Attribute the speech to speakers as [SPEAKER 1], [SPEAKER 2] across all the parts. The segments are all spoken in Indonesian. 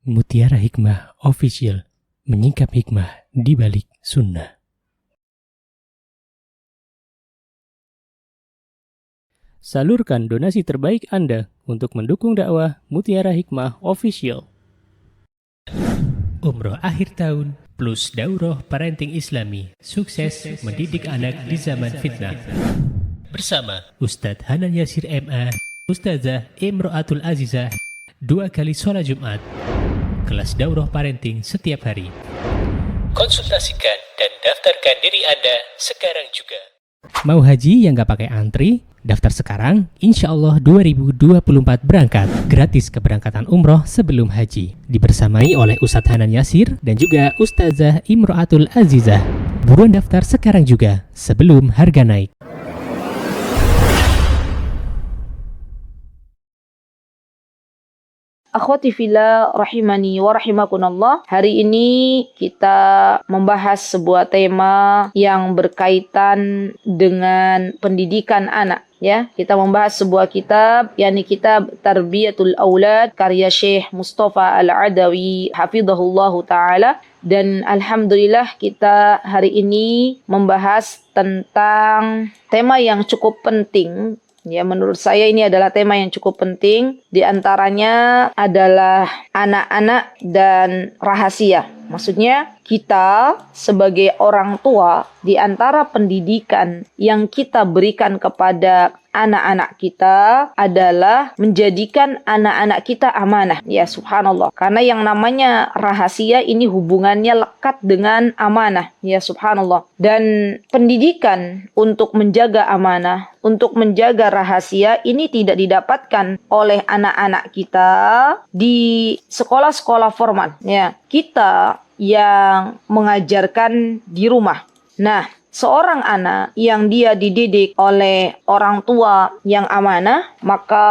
[SPEAKER 1] Mutiara Hikmah Official, menyingkap hikmah di balik sunnah. Salurkan donasi terbaik Anda untuk mendukung dakwah Mutiara Hikmah Official. Umroh akhir tahun plus daurah parenting Islami, sukses mendidik anak di zaman fitnah. Bersama Ustadz Hanan Yasir MA, Ustazah Imro'atul Azizah, 2 kali sholat Jumat. Kelas daurah parenting setiap hari. Konsultasikan dan daftarkan diri Anda sekarang juga. Mau haji yang gak pakai antri? Daftar sekarang, insya Allah 2024 berangkat. Gratis keberangkatan umroh sebelum haji. Dibersamai oleh Ustadz Hanan Yasir dan juga Ustazah Imro'atul Azizah. Buruan daftar sekarang juga, sebelum harga naik.
[SPEAKER 2] Akhwati fillah rahimani wa rahimakumullah. Hari ini kita membahas sebuah tema yang berkaitan dengan pendidikan anak. Ya, kita membahas sebuah kitab, yakni kitab Tarbiyatul Aulad karya Syekh Mustafa Al-Adawi hafizahullahu taala, dan alhamdulillah kita hari ini membahas tentang tema yang cukup penting. Ya, menurut saya ini adalah tema yang cukup penting. Di antaranya adalah anak-anak dan rahasia. Maksudnya kita sebagai orang tua, di antara pendidikan yang kita berikan kepada anak-anak kita adalah menjadikan anak-anak kita amanah. Ya, subhanallah. Karena yang namanya rahasia ini hubungannya lekat dengan amanah. Ya, subhanallah. Dan pendidikan untuk menjaga amanah, untuk menjaga rahasia ini tidak didapatkan oleh anak-anak kita di sekolah-sekolah formal. Ya, kita yang mengajarkan di rumah. Nah, seorang anak yang dia dididik oleh orang tua yang amanah, maka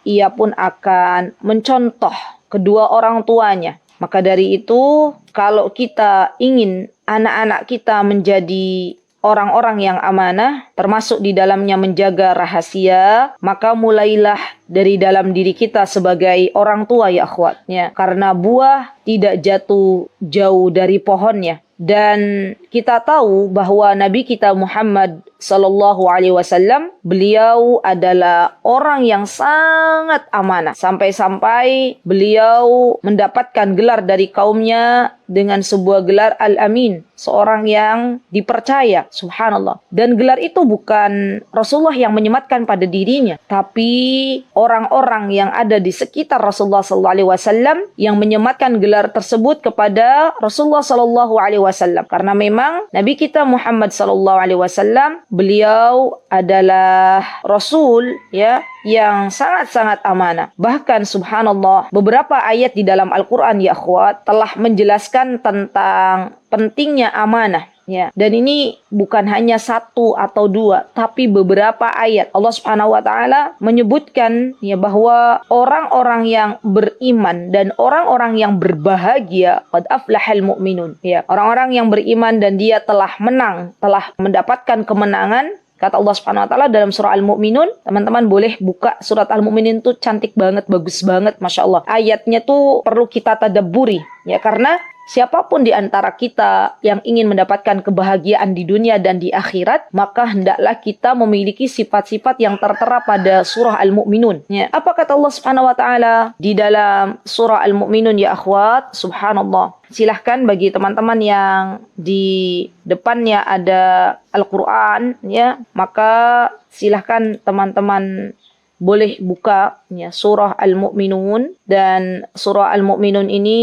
[SPEAKER 2] ia pun akan mencontoh kedua orang tuanya. Maka dari itu, kalau kita ingin anak-anak kita menjadi orang-orang yang amanah, termasuk di dalamnya menjaga rahasia, maka mulailah dari dalam diri kita sebagai orang tua, ya akhwatnya. Karena buah tidak jatuh jauh dari pohonnya. Dan kita tahu bahwa Nabi kita Muhammad sallallahu alaihi wasallam, beliau adalah orang yang sangat amanah. Sampai-sampai beliau mendapatkan gelar dari kaumnya dengan sebuah gelar Al-Amin, seorang yang dipercaya, subhanallah. Dan gelar itu bukan Rasulullah yang menyematkan pada dirinya, tapi orang-orang yang ada di sekitar Rasulullah sallallahu alaihi wasallam yang menyematkan gelar tersebut kepada Rasulullah sallallahu alaihi wasallam. Karena memang Nabi kita Muhammad sallallahu alaihi wasallam, beliau adalah Rasul, ya, yang sangat-sangat amanah. Bahkan subhanallah, beberapa ayat di dalam Al-Quran, ya akhwat, telah menjelaskan tentang pentingnya amanah. Ya, dan ini bukan hanya 1 atau 2, tapi beberapa ayat. Allah Subhanahu wa taala menyebutkan, ya, bahwa orang-orang yang beriman dan orang-orang yang berbahagia, qad aflahal mu'minun. Ya, orang-orang yang beriman dan dia telah menang, telah mendapatkan kemenangan. Kata Allah Subhanahu wa taala dalam surah Al-Mu'minun, teman-teman boleh buka surat Al-Mu'minun, tuh cantik banget, bagus banget, Masya Allah. Ayatnya tuh perlu kita tadabburi, ya, karena siapapun di antara kita yang ingin mendapatkan kebahagiaan di dunia dan di akhirat, maka hendaklah kita memiliki sifat-sifat yang tertera pada surah Al-Mu'minun. Ya. Apa kata Allah Subhanahu wa taala di dalam surah Al-Mu'minun, ya akhwat? Subhanallah. Silahkan bagi teman-teman yang di depannya ada Al-Quran, ya, maka silahkan teman-teman boleh buka, ya, surah Al-Mu'minun. Dan surah Al-Mu'minun ini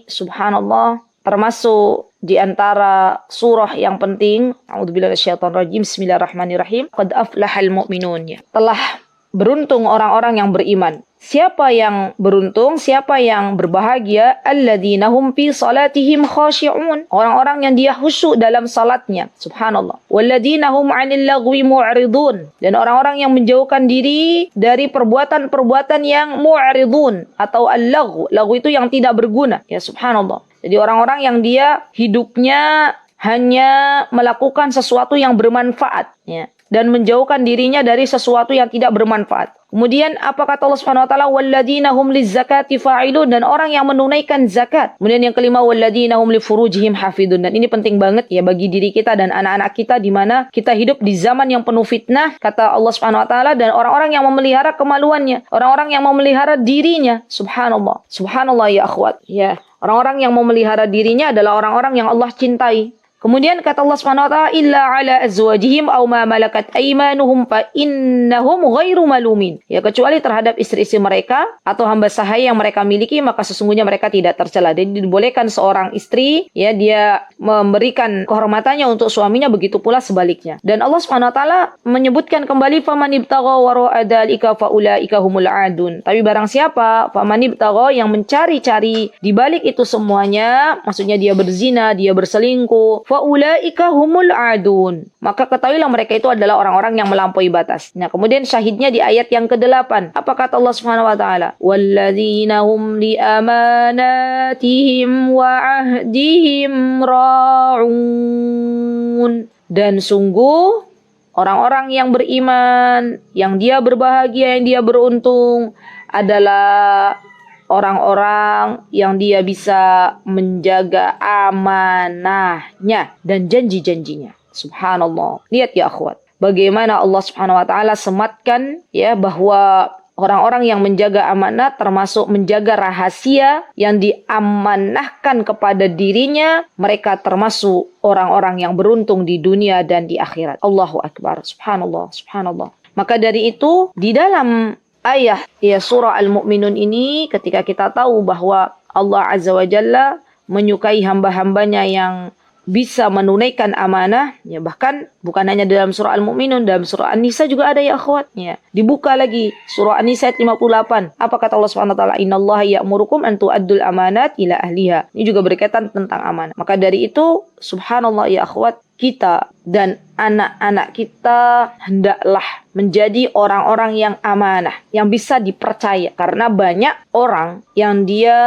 [SPEAKER 2] subhanallah termasuk di antara surah yang penting. A'udzubillahi minasyaitonirrajim. Bismillahirrahmanirrahim. Qad aflahal mu'minun, ya. Telah beruntung orang-orang yang beriman. Siapa yang beruntung? Siapa yang berbahagia? Alladzina hum fi salatihim khashi'un. Orang-orang yang dia khusyuk dalam salatnya. Subhanallah. Walladzina hum 'anil lagwi mu'ridun. Dan orang-orang yang menjauhkan diri dari perbuatan-perbuatan yang mu'ridun atau al-lagw. Lagw itu yang tidak berguna. Ya, subhanallah. Jadi orang-orang yang dia hidupnya hanya melakukan sesuatu yang bermanfaat, ya. dan menjauhkan dirinya dari sesuatu yang tidak bermanfaat. Kemudian apa kata Allah Subhanahu wa taala? Walladzina hum lizzakati fa'ilun, dan orang yang menunaikan zakat. Kemudian yang kelima, walladzina hum li furujihim hafidun. Dan ini penting banget ya bagi diri kita dan anak-anak kita, di mana kita hidup di zaman yang penuh fitnah, kata Allah Subhanahu wa taala, dan orang-orang yang memelihara kemaluannya, orang-orang yang memelihara dirinya. Subhanallah. Subhanallah ya akhwat. Ya, orang-orang yang memelihara dirinya adalah orang-orang yang Allah cintai. Kemudian kata Allah Subhanahu wa taala, illa ala azwajihim aw ma malakat aymanuhum fa innahum ghairu malumin. Ya, kecuali terhadap istri-istri mereka atau hamba sahaya yang mereka miliki, maka sesungguhnya mereka tidak tercela. Jadi dibolehkan seorang istri ya dia memberikan kehormatannya untuk suaminya, begitu pula sebaliknya. Dan Allah Subhanahu wa taala menyebutkan kembali faman ibtagha wara'a dzalika faulaika humul adun. Tapi barang siapa faman ibtagha yang mencari-cari di balik itu semuanya, maksudnya dia berzina, dia berselingkuh, faulaika humul adun, maka ketahuilah mereka itu adalah orang-orang yang melampaui batas. Nah, kemudian syahidnya di ayat yang ke-8. Apa kata Allah Subhanahu wa taala? Walladzina hum li amanatihim wa ahdihim ra'un. Dan sungguh orang-orang yang beriman, yang dia berbahagia, yang dia beruntung adalah orang-orang yang dia bisa menjaga amanahnya dan janji-janjinya. Subhanallah. Lihat ya akhwat, bagaimana Allah Subhanahu wa taala sematkan ya bahwa orang-orang yang menjaga amanah termasuk menjaga rahasia yang diamanahkan kepada dirinya, mereka termasuk orang-orang yang beruntung di dunia dan di akhirat. Allahu akbar. Subhanallah, subhanallah. Maka dari itu di dalam ayat ya surah Al-Mu'minun ini, ketika kita tahu bahwa Allah Azza wa Jalla menyukai hamba-hambanya yang bisa menunaikan amanah, ya bahkan bukan hanya dalam surah Al-Mu'minun, dalam surah An-Nisa juga ada ya akhwat. Ya, dibuka lagi surah An-Nisa ayat 58. Apa kata Allah Subhanahu wa taala? Innallaha ya'murukum an tu'addul amanat ila ahliha. Ini juga berkaitan tentang amanah. Maka dari itu, subhanallah ya akhwat, kita dan anak-anak kita hendaklah menjadi orang-orang yang amanah, yang bisa dipercaya. Karena banyak orang yang dia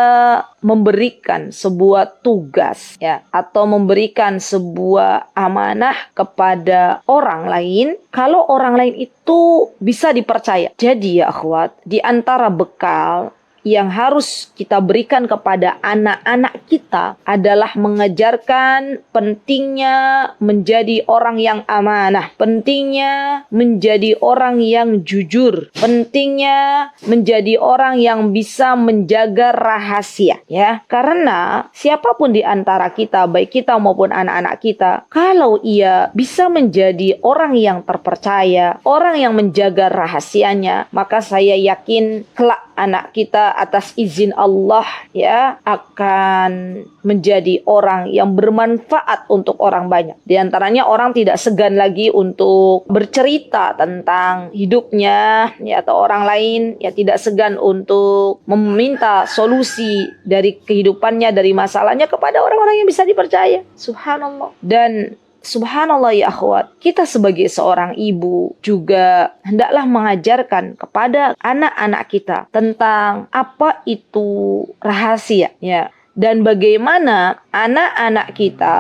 [SPEAKER 2] memberikan sebuah tugas ya, atau memberikan sebuah amanah kepada orang lain, kalau orang lain itu bisa dipercaya. Jadi ya akhwat, di antara bekal yang harus kita berikan kepada anak-anak kita adalah mengajarkan pentingnya menjadi orang yang amanah, pentingnya menjadi orang yang jujur, pentingnya menjadi orang yang bisa menjaga rahasia ya. Karena siapapun di antara kita, baik kita maupun anak-anak kita, kalau ia bisa menjadi orang yang terpercaya, orang yang menjaga rahasianya, maka saya yakin kelak anak kita atas izin Allah ya akan menjadi orang yang bermanfaat untuk orang banyak. Di antaranya orang tidak segan lagi untuk bercerita tentang hidupnya ya, atau orang lain ya tidak segan untuk meminta solusi dari kehidupannya, dari masalahnya kepada orang-orang yang bisa dipercaya. Subhanallah. Dan subhanallah ya akhwat, kita sebagai seorang ibu juga hendaklah mengajarkan kepada anak-anak kita tentang apa itu rahasia ya. Dan bagaimana anak-anak kita,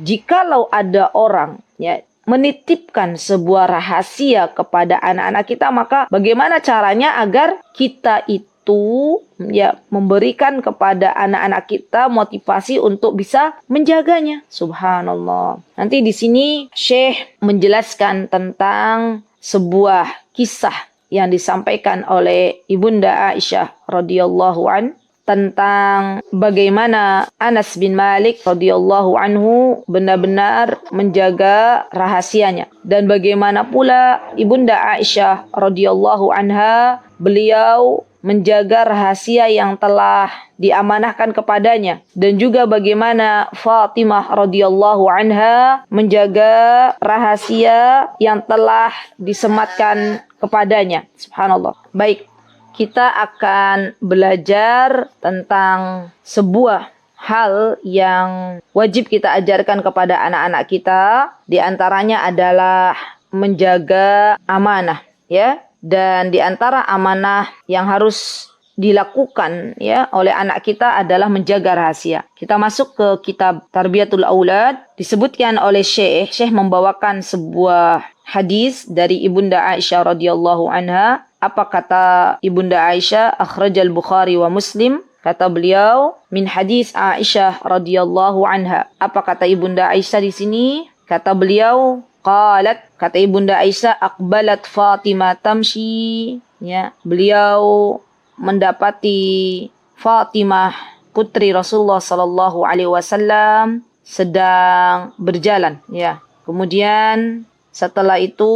[SPEAKER 2] jikalau ada orang ya menitipkan sebuah rahasia kepada anak-anak kita, maka bagaimana caranya agar kita itu ya memberikan kepada anak-anak kita motivasi untuk bisa menjaganya. Subhanallah. Nanti di sini Syekh menjelaskan tentang sebuah kisah yang disampaikan oleh Ibunda Aisyah radhiyallahu an tentang bagaimana Anas bin Malik radhiyallahu anhu benar-benar menjaga rahasianya, dan bagaimana pula Ibunda Aisyah radhiyallahu anha beliau menjaga rahasia yang telah diamanahkan kepadanya, dan juga bagaimana Fatimah radhiyallahu anha menjaga rahasia yang telah disematkan kepadanya. Subhanallah. Baik, kita akan belajar tentang sebuah hal yang wajib kita ajarkan kepada anak-anak kita. Di antaranya adalah menjaga amanah ya. Dan di antara amanah yang harus dilakukan ya oleh anak kita adalah menjaga rahasia. Kita masuk ke kitab Tarbiyatul Aulad, disebutkan oleh Syekh membawakan sebuah hadis dari Ibunda Aisyah radhiyallahu anha. Apa kata Ibunda Aisyah? Akhrajal Bukhari wa Muslim. Kata beliau, min hadis Aisyah radhiyallahu anha. Apa kata Ibunda Aisyah di sini? Kata beliau, qalat, kata Ibunda Aisyah, aqbalat Fatimah tamshi. Ya, beliau mendapati Fatimah putri Rasulullah sallallahu alaihi wasallam sedang berjalan, ya. Kemudian setelah itu,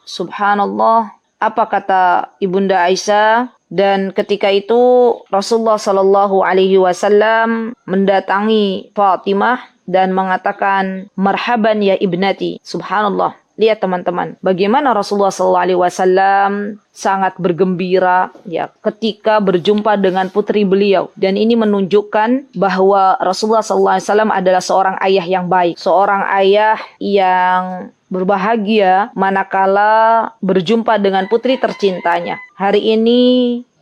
[SPEAKER 2] subhanallah, apa kata Ibunda Aisyah? Dan ketika itu Rasulullah sallallahu alaihi wasallam mendatangi Fatimah dan mengatakan, marhaban ya ibnati. Subhanallah. Lihat teman-teman, bagaimana Rasulullah SAW sangat bergembira ya ketika berjumpa dengan putri beliau. Dan ini menunjukkan bahwa Rasulullah SAW adalah seorang ayah yang baik, seorang ayah yang berbahagia manakala berjumpa dengan putri tercintanya. Hari ini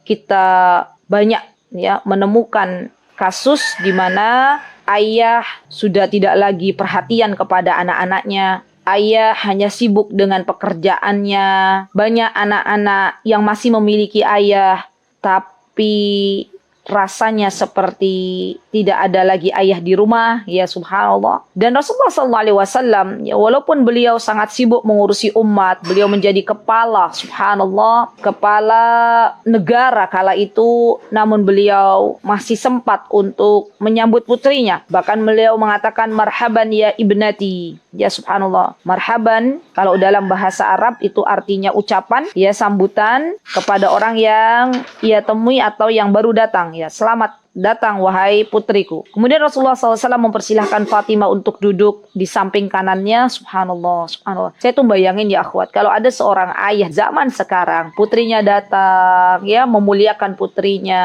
[SPEAKER 2] kita banyak ya menemukan kasus di mana ayah sudah tidak lagi perhatian kepada anak-anaknya. Ayah hanya sibuk dengan pekerjaannya. Banyak anak-anak yang masih memiliki ayah, tapi rasanya seperti tidak ada lagi ayah di rumah, ya subhanallah. Dan Rasulullah SAW, ya walaupun beliau sangat sibuk mengurusi umat, beliau menjadi kepala, subhanallah, kepala negara kala itu, namun beliau masih sempat untuk menyambut putrinya. Bahkan beliau mengatakan, marhaban ya ibnati. Ya subhanallah, marhaban kalau dalam bahasa Arab itu artinya ucapan, ya sambutan kepada orang yang ia temui atau yang baru datang. Ya, selamat datang wahai putriku. Kemudian Rasulullah SAW mempersilahkan Fatimah untuk duduk di samping kanannya. Subhanallah, subhanallah. Saya tuh bayangin ya akhwat, kalau ada seorang ayah zaman sekarang, putrinya datang, ya memuliakan putrinya,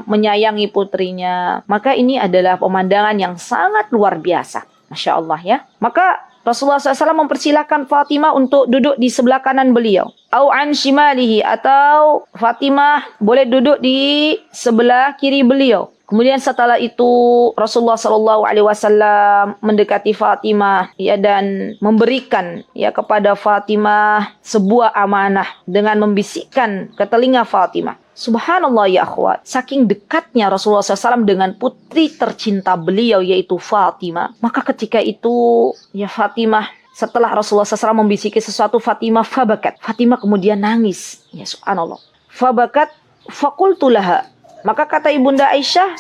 [SPEAKER 2] menyayangi putrinya, maka ini adalah pemandangan yang sangat luar biasa. Masya Allah ya. Maka Rasulullah SAW mempersilahkan Fatimah untuk duduk di sebelah kanan beliau. Au an shimalihi, atau Fatimah boleh duduk di sebelah kiri beliau. Kemudian setelah itu Rasulullah SAW mendekati Fatimah ya dan memberikan ya kepada Fatimah sebuah amanah dengan membisikkan ke telinga Fatimah. Subhanallah ya akhwat, saking dekatnya Rasulullah SAW dengan putri tercinta beliau yaitu Fatimah. Maka ketika itu ya Fatimah, setelah Rasulullah SAW membisiki sesuatu, Fatimah fabakat. Fatimah kemudian nangis. Ya subhanallah. Fabakat faqultu laha. Maka kata Ibunda Aisyah,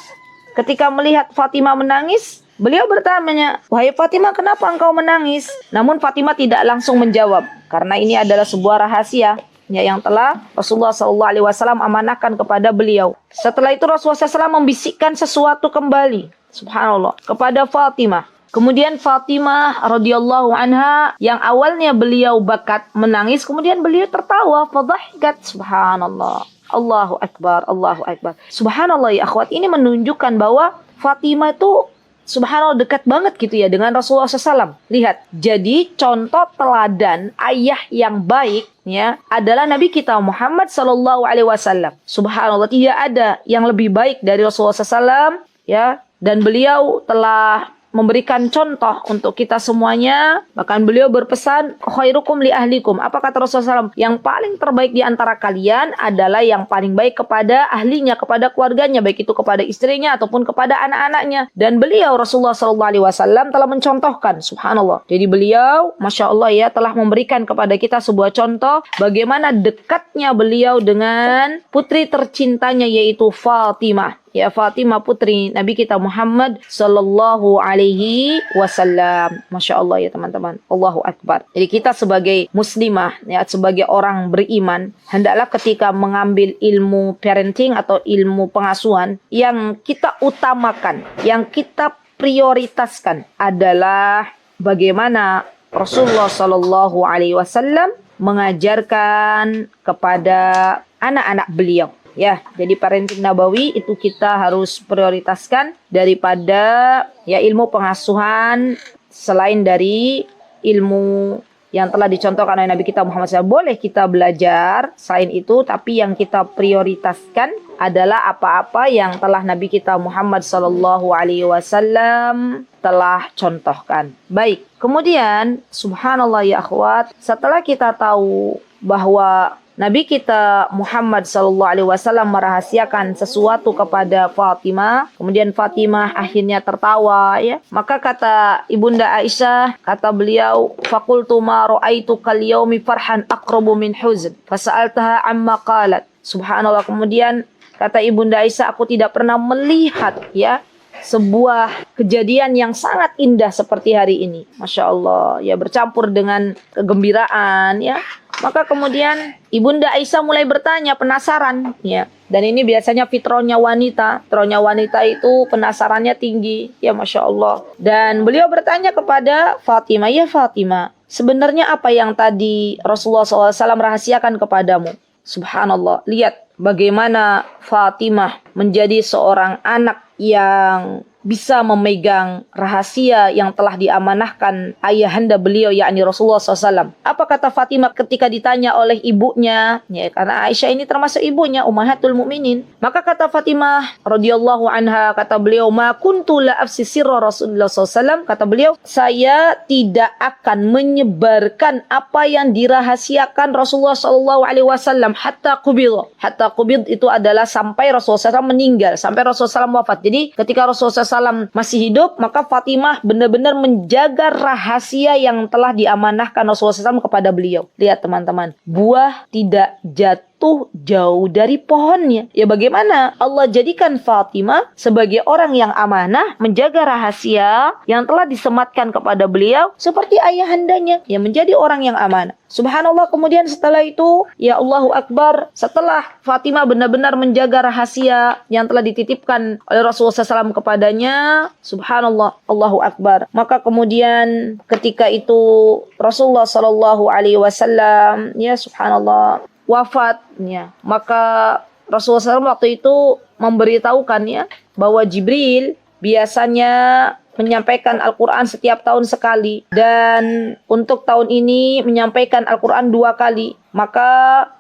[SPEAKER 2] ketika melihat Fatimah menangis, beliau bertanya, wahai Fatimah, kenapa engkau menangis? Namun Fatimah tidak langsung menjawab, karena ini adalah sebuah rahasia ya, yang telah Rasulullah SAW amanahkan kepada beliau. Setelah itu Rasulullah SAW membisikkan sesuatu kembali, subhanallah, kepada Fatimah. Kemudian Fatimah radhiyallahu anha yang awalnya beliau bakat menangis, kemudian beliau tertawa, fadhahikat, subhanallah. Allahu Akbar, Allahu Akbar. Subhanallah ya akhwat, ini menunjukkan bahwa Fatimah itu subhanallah dekat banget gitu ya dengan Rasulullah SAW. Lihat, jadi contoh teladan ayah yang baik ya adalah Nabi kita Muhammad SAW. Subhanallah, tidak ada yang lebih baik dari Rasulullah SAW ya, dan beliau telah memberikan contoh untuk kita semuanya. Bahkan beliau berpesan, khairukum li ahlikum. Apa kata Rasulullah SAW? Yang paling terbaik di antara kalian adalah yang paling baik kepada ahlinya, kepada keluarganya, baik itu kepada istrinya ataupun kepada anak-anaknya. Dan beliau Rasulullah SAW telah mencontohkan, subhanallah. Jadi beliau, masya Allah ya, telah memberikan kepada kita sebuah contoh bagaimana dekatnya beliau dengan putri tercintanya yaitu Fatimah. Ya, Fatimah putri Nabi kita Muhammad sallallahu alaihi wasallam. Masya Allah ya teman-teman. Allahu Akbar. Jadi kita sebagai muslimah, ya, sebagai orang beriman, hendaklah ketika mengambil ilmu parenting atau ilmu pengasuhan, yang kita utamakan, yang kita prioritaskan adalah bagaimana Rasulullah sallallahu alaihi wasallam mengajarkan kepada anak-anak beliau. Ya, jadi parenting nabawi itu kita harus prioritaskan daripada ya ilmu pengasuhan selain dari ilmu yang telah dicontohkan oleh Nabi kita Muhammad SAW. Boleh kita belajar selain itu, tapi yang kita prioritaskan adalah apa-apa yang telah Nabi kita Muhammad SAW telah contohkan. Baik, kemudian subhanallah ya akhwat, setelah kita tahu bahwa Nabi kita Muhammad SAW merahasiakan sesuatu kepada Fatimah, kemudian Fatimah akhirnya tertawa, ya. Maka kata Ibunda Aisyah, kata beliau, "Faqultu ma ra'aitu kal yaumi farhan aqrabu min huzn, fasa'altaha amma qalat." Subhanallah, kemudian kata Ibunda Aisyah, aku tidak pernah melihat, ya, sebuah kejadian yang sangat indah seperti hari ini. Masya Allah, ya, bercampur dengan kegembiraan, ya. Maka kemudian Ibunda Aisyah mulai bertanya, penasaran, ya. Dan ini biasanya fitrahnya wanita. Fitrahnya wanita itu penasarannya tinggi, ya, Masya Allah. Dan beliau bertanya kepada Fatimah, ya Fatimah, sebenarnya apa yang tadi Rasulullah SAW rahasiakan kepadamu? Subhanallah, lihat bagaimana Fatimah menjadi seorang anak yang bisa memegang rahasia yang telah diamanahkan ayahanda beliau, yakni Rasulullah SAW. Apa kata Fatimah ketika ditanya oleh ibunya? Ya, karena Aisyah ini termasuk ibunya, Ummahatul Mukminin. Maka kata Fatimah radhiyallahu anha, kata beliau, "Ma kuntu la afsi sirra Rasulullah SAW." Kata beliau, saya tidak akan menyebarkan apa yang dirahasiakan Rasulullah SAW hatta qubid. Hatta qubid itu adalah sampai Rasulullah SAW meninggal, sampai Rasulullah SAW wafat. Jadi ketika Rasulullah SAW masih hidup, maka Fatimah benar-benar menjaga rahasia yang telah diamanahkan Rasulullah SAW kepada beliau. Lihat teman-teman, buah tidak jatuh jauh dari pohonnya. Ya, bagaimana Allah jadikan Fatimah sebagai orang yang amanah, menjaga rahasia yang telah disematkan kepada beliau seperti ayahandanya yang menjadi orang yang amanah. Subhanallah, kemudian setelah itu, ya Allahu Akbar, setelah Fatimah benar-benar menjaga rahasia yang telah dititipkan oleh Rasulullah SAW kepadanya, subhanallah, Allahu Akbar. Maka kemudian ketika itu Rasulullah SAW, ya subhanallah, wafatnya. Maka Rasulullah SAW waktu itu memberitahukan, ya, bahwa Jibril biasanya menyampaikan Al-Quran setiap tahun sekali, dan untuk tahun ini menyampaikan Al-Quran 2 kali. Maka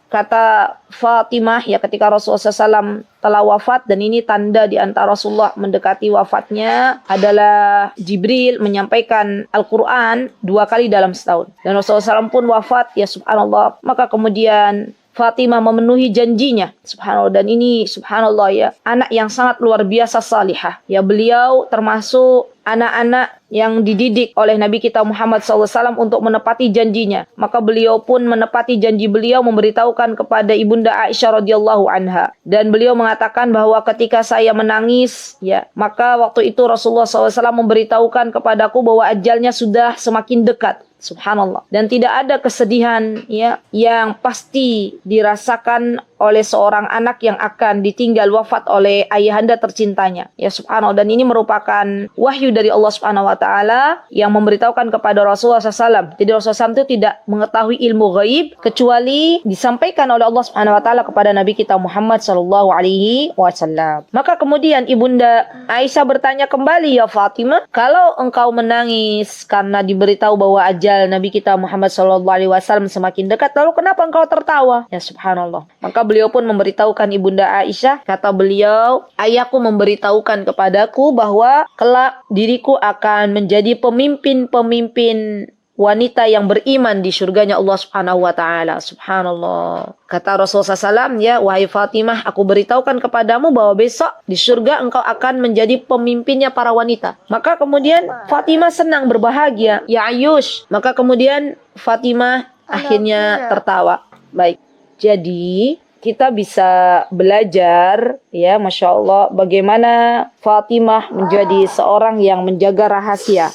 [SPEAKER 2] kata Fatimah, ya, ketika Rasulullah SAW telah wafat, dan ini tanda di antara Rasulullah mendekati wafatnya, adalah Jibril menyampaikan Al-Quran 2 kali dalam setahun. Dan Rasulullah SAW pun wafat, ya subhanallah. Maka kemudian Fatimah memenuhi janjinya, subhanallah. Dan ini subhanallah, ya, anak yang sangat luar biasa salihah. Ya, beliau termasuk anak-anak yang dididik oleh Nabi kita Muhammad SAW untuk menepati janjinya. Maka beliau pun menepati janji beliau, memberitahukan kepada Ibunda Aisyah radhiyallahu anha. Dan beliau mengatakan bahwa ketika saya menangis, ya, maka waktu itu Rasulullah SAW memberitahukan kepadaku bahwa ajalnya sudah semakin dekat. Subhanallah. Dan tidak ada kesedihan, ya, yang pasti dirasakan oleh seorang anak yang akan ditinggal wafat oleh ayahanda tercintanya. Ya subhanallah. Dan ini merupakan wahyu dari Allah Subhanahu wa taala yang memberitahukan kepada Rasulullah SAW. Jadi Rasulullah SAW itu tidak mengetahui ilmu ghaib kecuali disampaikan oleh Allah Subhanahu wa taala kepada Nabi kita Muhammad sallallahu alaihi wasallam. Maka kemudian Ibunda Aisyah bertanya kembali, ya Fatimah, kalau engkau menangis karena diberitahu bahwa ajal Nabi kita Muhammad sallallahu alaihi wasallam semakin dekat, lalu kenapa engkau tertawa? Ya subhanallah. Maka beliau pun memberitahukan Ibunda Aisyah, kata beliau, ayahku memberitahukan kepadaku bahwa kelak diriku akan menjadi pemimpin-pemimpin wanita yang beriman di surganya Allah Subhanahu wa taala. Subhanallah. Kata Rasulullah SAW, ya, wahai Fatimah, aku beritahukan kepadamu bahwa besok di surga engkau akan menjadi pemimpinnya para wanita. Maka kemudian Fatimah senang, berbahagia, ya Ayush. Maka kemudian Fatimah akhirnya tertawa. Baik. Jadi kita bisa belajar, ya, Masya Allah, bagaimana Fatimah menjadi seorang yang menjaga rahasia,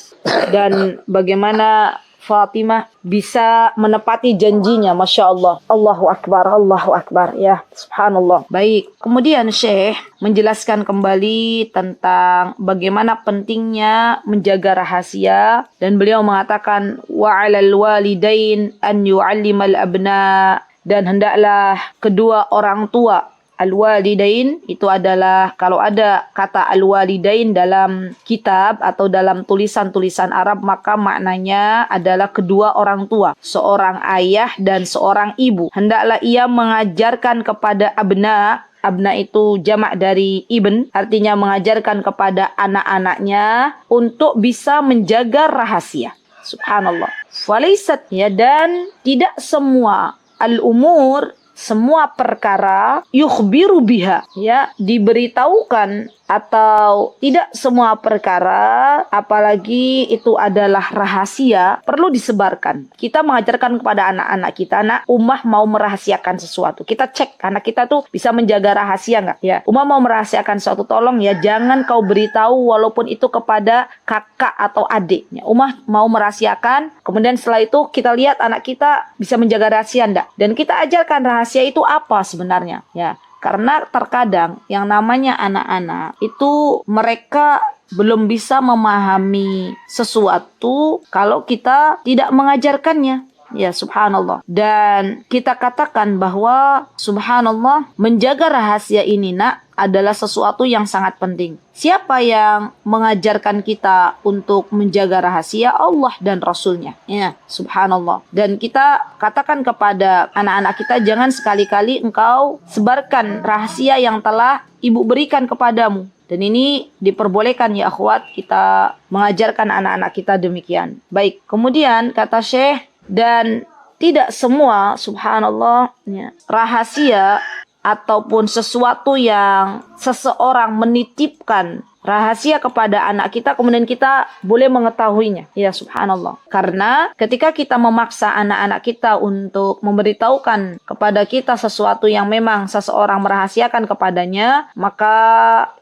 [SPEAKER 2] dan bagaimana Fatimah bisa menepati janjinya. Masya Allah. Allahu Akbar, ya, subhanallah. Baik, kemudian Syekh menjelaskan kembali tentang bagaimana pentingnya menjaga rahasia, dan beliau mengatakan, wa 'alal walidain an yu'allimal abna, dan hendaklah kedua orang tua Al-walidain itu adalah, kalau ada kata al-walidain dalam kitab atau dalam tulisan-tulisan Arab, maka maknanya adalah kedua orang tua, seorang ayah dan seorang ibu. Hendaklah ia mengajarkan kepada abna. Abna itu jamak dari ibn, artinya mengajarkan kepada anak-anaknya untuk bisa menjaga rahasia. Subhanallah. Walaysat, ya, dan tidak semua al-umur, semua perkara yukhbiru biha, ya, diberitahukan, atau tidak semua perkara, apalagi itu adalah rahasia, perlu disebarkan. Kita mengajarkan kepada anak-anak kita, nak, Ummah mau merahasiakan sesuatu. Kita cek anak kita tuh bisa menjaga rahasia nggak? Ya, Ummah mau merahasiakan sesuatu, tolong ya, jangan kau beritahu walaupun itu kepada kakak atau adik. Ya, Ummah mau merahasiakan, kemudian setelah itu kita lihat anak kita bisa menjaga rahasia enggak? Dan kita ajarkan rahasia itu apa sebenarnya, ya. Karena terkadang yang namanya anak-anak itu mereka belum bisa memahami sesuatu kalau kita tidak mengajarkannya. Ya, subhanallah. Dan kita katakan bahwa subhanallah, menjaga rahasia ini, nak, adalah sesuatu yang sangat penting. Siapa yang mengajarkan kita untuk menjaga rahasia? Allah dan Rasulnya. Ya, subhanallah. Dan kita katakan kepada anak-anak kita, jangan sekali-kali engkau sebarkan rahasia yang telah ibu berikan kepadamu. Dan ini diperbolehkan, ya akhwat, kita mengajarkan anak-anak kita demikian. Baik, kemudian kata Syekh, dan tidak semua, subhanallah, ya, rahasia ataupun sesuatu yang seseorang menitipkan rahasia kepada anak kita, kemudian kita boleh mengetahuinya. Ya, subhanallah. Karena ketika kita memaksa anak-anak kita untuk memberitahukan kepada kita sesuatu yang memang seseorang merahasiakan kepadanya, maka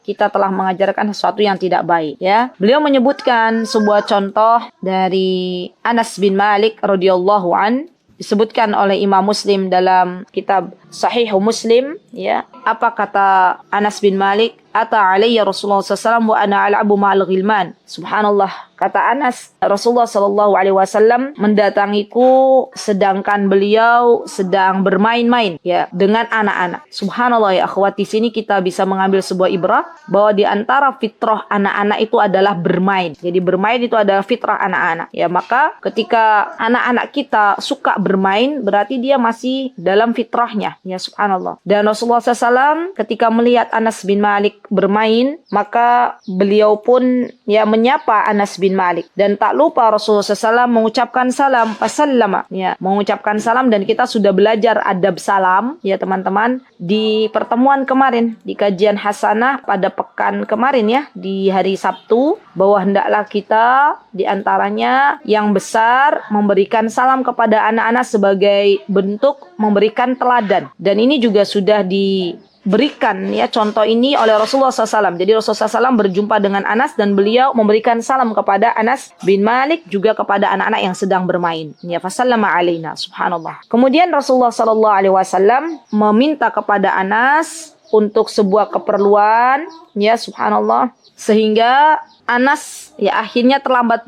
[SPEAKER 2] kita telah mengajarkan sesuatu yang tidak baik. Ya, beliau menyebutkan sebuah contoh dari Anas bin Malik radhiyallahu an, disebutkan oleh Imam Muslim dalam kitab Sahih Muslim, ya. Apa kata Anas bin Malik? Ata alayya Rasulullah SAW wa ana al'abu ma'al ghilman. Subhanallah. Kata Anas, Rasulullah SAW mendatangiku sedangkan beliau sedang bermain-main, ya, dengan anak-anak. Subhanallah, ya akhwat, di sini kita bisa mengambil sebuah ibrah bahwa di antara fitrah anak-anak itu adalah bermain. Jadi bermain itu adalah fitrah anak-anak. Ya, maka ketika anak-anak kita suka bermain, berarti dia masih dalam fitrahnya. Ya, subhanallah. Dan Rasulullah SAW ketika melihat Anas bin Malik bermain, maka beliau pun, ya, menyapa Anas bin Malik. Dan tak lupa Rasulullah SAW mengucapkan salam, fasallama, ya, mengucapkan salam. Dan kita sudah belajar adab salam, ya teman-teman, di pertemuan kemarin, di kajian hasanah pada pekan kemarin, ya, di hari Sabtu, bahwa hendaklah kita di antaranya yang besar memberikan salam kepada anak-anak sebagai bentuk memberikan teladan. Dan ini juga sudah diberikan, ya, contoh ini oleh Rasulullah SAW. Jadi Rasulullah SAW berjumpa dengan Anas dan beliau memberikan salam kepada Anas bin Malik, juga kepada anak-anak yang sedang bermain. Ya, fasallama alaina, subhanallah. Kemudian Rasulullah SAW meminta kepada Anas untuk sebuah keperluan, ya, subhanallah, sehingga Anas, ya, akhirnya terlambat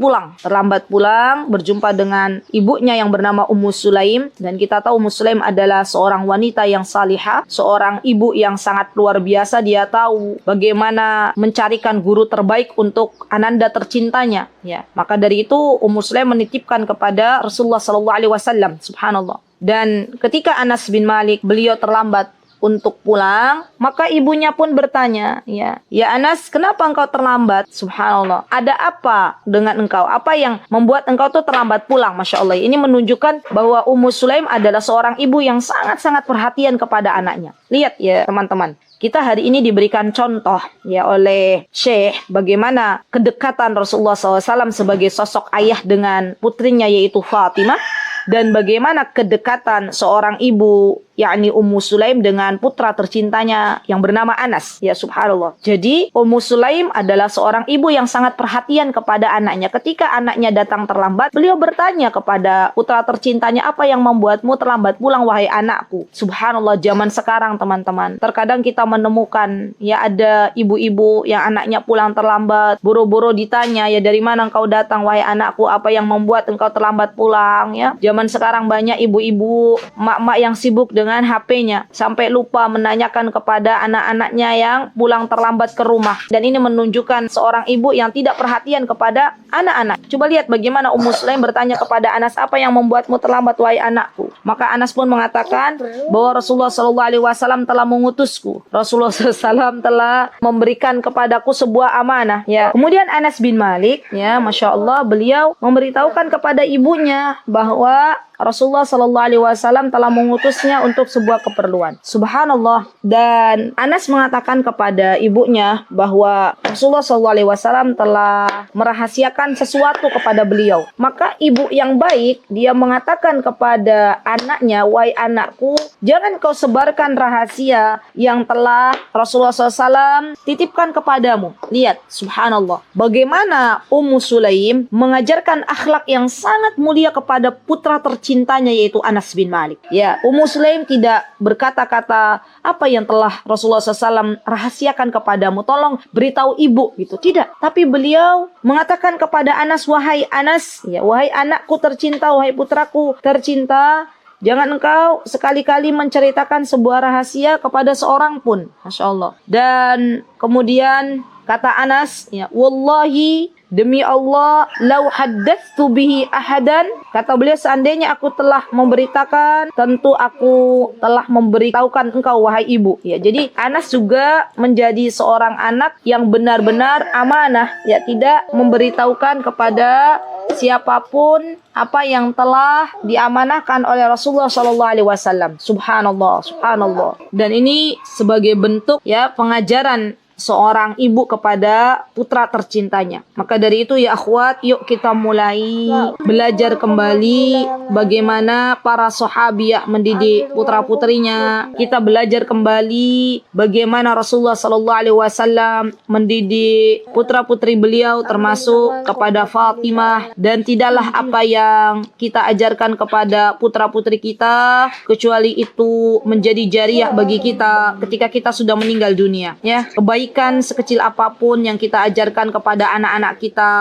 [SPEAKER 2] pulang berjumpa dengan ibunya yang bernama Ummu Sulaim. Dan kita tahu Ummu Sulaim adalah seorang wanita yang salihah, seorang ibu yang sangat luar biasa. Dia tahu bagaimana mencarikan guru terbaik untuk ananda tercintanya, ya. Maka dari itu Ummu Sulaim menitipkan kepada Rasulullah SAW, subhanallah. Dan ketika Anas bin Malik beliau terlambat untuk pulang, maka ibunya pun bertanya, ya Anas, kenapa engkau terlambat? Subhanallah, ada apa dengan engkau? Apa yang membuat engkau tuh terlambat pulang? Masya Allah, ini menunjukkan bahwa Ummu Sulaim adalah seorang ibu yang sangat-sangat perhatian kepada anaknya. Lihat, ya teman-teman, kita hari ini diberikan contoh, ya, oleh Syekh bagaimana kedekatan Rasulullah SAW sebagai sosok ayah dengan putrinya yaitu Fatimah, dan bagaimana kedekatan seorang ibu, yakni Ummu Sulaim, dengan putra tercintanya yang bernama Anas. Ya, subhanallah. Jadi Ummu Sulaim adalah seorang ibu yang sangat perhatian kepada anaknya. Ketika anaknya datang terlambat, beliau bertanya kepada putra tercintanya, apa yang membuatmu terlambat pulang, wahai anakku? Subhanallah, zaman sekarang teman-teman, terkadang kita menemukan, ya, ada ibu-ibu yang anaknya pulang terlambat, boro-boro ditanya, ya, dari mana engkau datang, wahai anakku? Apa yang membuat engkau terlambat pulang? Ya, zaman sekarang banyak ibu-ibu, mak-mak yang sibuk dengan dengan HP-nya sampai lupa menanyakan kepada anak-anaknya yang pulang terlambat ke rumah. Dan ini menunjukkan seorang ibu yang tidak perhatian kepada anak-anak. Coba lihat bagaimana Ummu Sulaim bertanya kepada Anas, apa yang membuatmu terlambat wahai anakku? Maka Anas pun mengatakan bahwa Rasulullah SAW telah mengutusku. Rasulullah SAW telah memberikan kepadaku sebuah amanah. Ya. Kemudian Anas bin Malik, ya, Masya Allah, beliau memberitahukan kepada ibunya bahwa Rasulullah SAW telah mengutusnya untuk sebuah keperluan. Subhanallah. Dan Anas mengatakan kepada ibunya bahwa Rasulullah SAW telah merahasiakan sesuatu kepada beliau. Maka ibu yang baik, dia mengatakan kepada anaknya, wahai anakku, jangan kau sebarkan rahasia yang telah Rasulullah SAW titipkan kepadamu. Lihat, subhanallah. Bagaimana Ummu Sulaim mengajarkan akhlak yang sangat mulia kepada putra tercintanya, yaitu Anas bin Malik. Ya, Ummu Sulaim tidak berkata-kata apa yang telah Rasulullah SAW rahasiakan kepadamu, tolong beritahu ibu, gitu. Tidak. Tapi beliau mengatakan kepada Anas, wahai Anas, ya, wahai anakku tercinta, wahai putraku tercinta, jangan engkau sekali-kali menceritakan sebuah rahasia kepada seorang pun. Masya Allah. Dan kemudian kata Anas, ya, wallahi, demi Allah, lau haddatsu bihi ahadan, kata beliau, seandainya aku telah memberitakan, tentu aku telah memberitahukan engkau wahai ibu. Ya, jadi Anas juga menjadi seorang anak yang benar-benar amanah, ya, tidak memberitahukan kepada siapapun apa yang telah diamanahkan oleh Rasulullah SAW. Subhanallah, subhanallah. Dan ini sebagai bentuk, ya, pengajaran seorang ibu kepada putra tercintanya. Maka dari itu, ya akhwat, yuk kita mulai belajar kembali bagaimana para sahabiah mendidik putra-putrinya. Kita belajar kembali bagaimana Rasulullah SAW mendidik putra-putri beliau, termasuk kepada Fatimah. Dan tidaklah apa yang kita ajarkan kepada putra-putri kita kecuali itu menjadi jariah bagi kita ketika kita sudah meninggal dunia. Ya, kebaikan sekecil apapun yang kita ajarkan kepada anak-anak kita,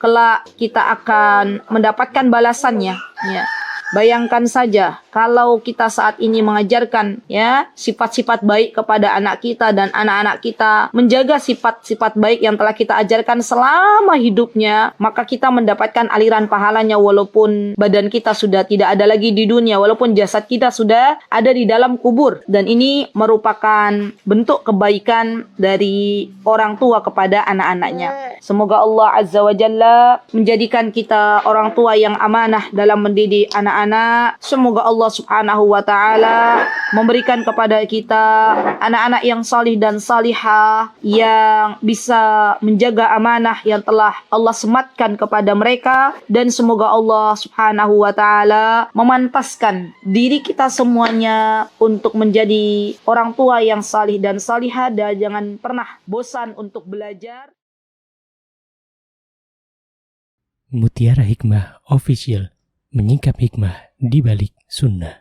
[SPEAKER 2] kelak kita akan mendapatkan balasannya. Ya. Bayangkan saja kalau kita saat ini mengajarkan, ya, sifat-sifat baik kepada anak kita dan anak-anak kita menjaga sifat-sifat baik yang telah kita ajarkan selama hidupnya, maka kita mendapatkan aliran pahalanya walaupun badan kita sudah tidak ada lagi di dunia, walaupun jasad kita sudah ada di dalam kubur. Dan ini merupakan bentuk kebaikan dari orang tua kepada anak-anaknya. Semoga Allah Azza wa Jalla menjadikan kita orang tua yang amanah dalam mendidik anak-anak. Semoga Allah Subhanahu wa Ta'ala memberikan kepada kita anak-anak yang salih dan salihah, yang bisa menjaga amanah yang telah Allah sematkan kepada mereka. Dan semoga Allah Subhanahu wa Ta'ala memantaskan diri kita semuanya untuk menjadi orang tua yang salih dan salihah, dan jangan pernah bosan untuk belajar.
[SPEAKER 1] Mutiara Hikmah Official, menyingkap hikmah di balik sunnah.